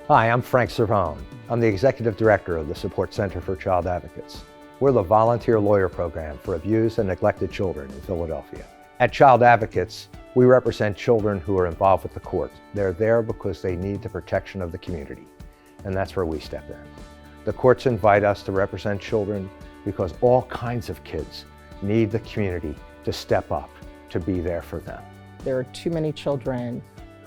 Hi, I'm Frank Cervone. I'm the Executive Director of the Support Center for Child Advocates. We're the volunteer lawyer program for abused and neglected children in Philadelphia. At Child Advocates, we represent children who are involved with the court. They're there because they need the protection of the community, and that's where we step in. The courts invite us to represent children because all kinds of kids need the community to step up, to be there for them. There are too many children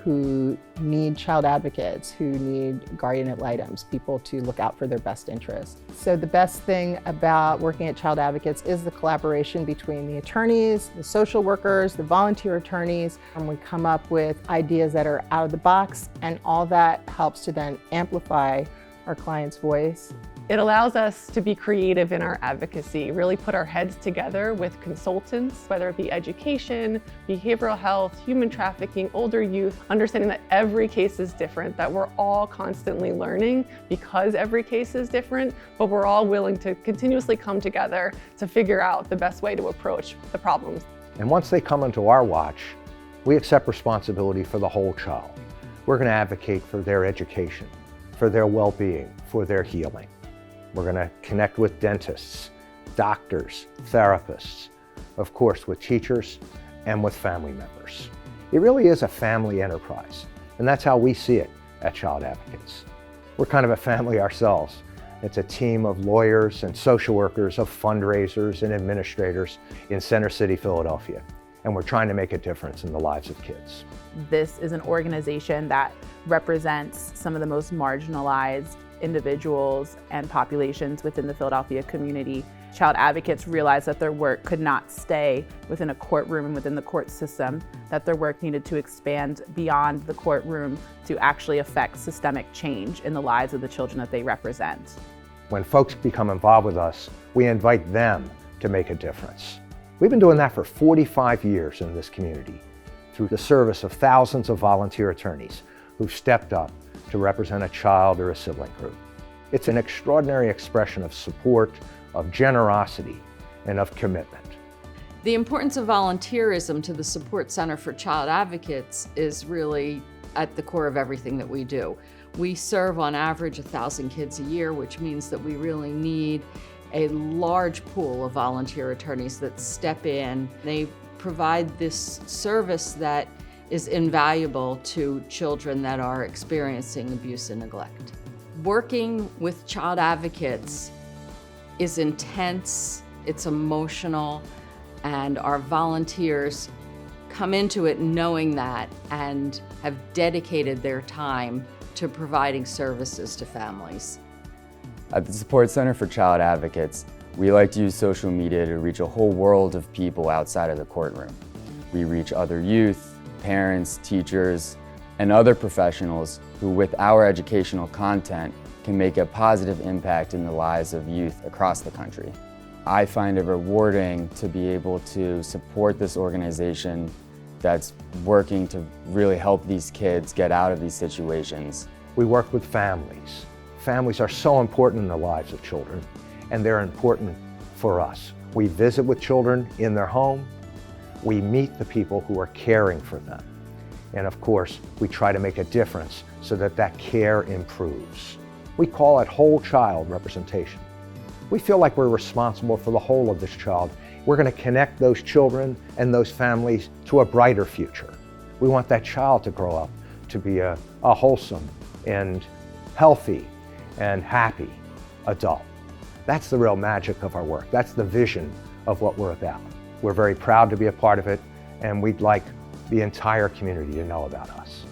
who need child advocates, who need guardian ad litems, people to look out for their best interests. So the best thing about working at Child Advocates is the collaboration between the attorneys, the social workers, the volunteer attorneys, and we come up with ideas that are out of the box, and all that helps to then amplify our client's voice. It allows us to be creative in our advocacy, really put our heads together with consultants, whether it be education, behavioral health, human trafficking, older youth, understanding that every case is different, that we're all constantly learning because every case is different, but we're all willing to continuously come together to figure out the best way to approach the problems. And once they come into our watch, we accept responsibility for the whole child. We're going to advocate for their education, for their well-being, for their healing. We're going to connect with dentists, doctors, therapists, of course with teachers and with family members. It really is a family enterprise, and that's how we see it at Child Advocates. We're kind of a family ourselves. It's a team of lawyers and social workers, of fundraisers and administrators in Center City, Philadelphia, and we're trying to make a difference in the lives of kids. This is an organization that represents some of the most marginalized individuals and populations within the Philadelphia community. Child Advocates realized that their work could not stay within a courtroom and within the court system, that their work needed to expand beyond the courtroom to actually affect systemic change in the lives of the children that they represent. When folks become involved with us, we invite them to make a difference. We've been doing that for 45 years in this community through the service of thousands of volunteer attorneys who've stepped up to represent a child or a sibling group. It's an extraordinary expression of support, of generosity, and of commitment. The importance of volunteerism to the Support Center for Child Advocates is really at the core of everything that we do. We serve on average 1,000 kids a year, which means that we really need a large pool of volunteer attorneys that step in. They provide this service that is invaluable to children that are experiencing abuse and neglect. Working with Child Advocates is intense, it's emotional, and our volunteers come into it knowing that and have dedicated their time to providing services to families. At the Support Center for Child Advocates, we like to use social media to reach a whole world of people outside of the courtroom. We reach other youth, parents, teachers, and other professionals who, with our educational content, can make a positive impact in the lives of youth across the country. I find it rewarding to be able to support this organization that's working to really help these kids get out of these situations. We work with families. Families are so important in the lives of children, and they're important for us. We visit with children in their home. We meet the people who are caring for them. And of course, we try to make a difference so that that care improves. We call it whole child representation. We feel like we're responsible for the whole of this child. We're going to connect those children and those families to a brighter future. We want that child to grow up to be a wholesome and healthy and happy adult. That's the real magic of our work. That's the vision of what we're about. We're very proud to be a part of it, and we'd like the entire community to know about us.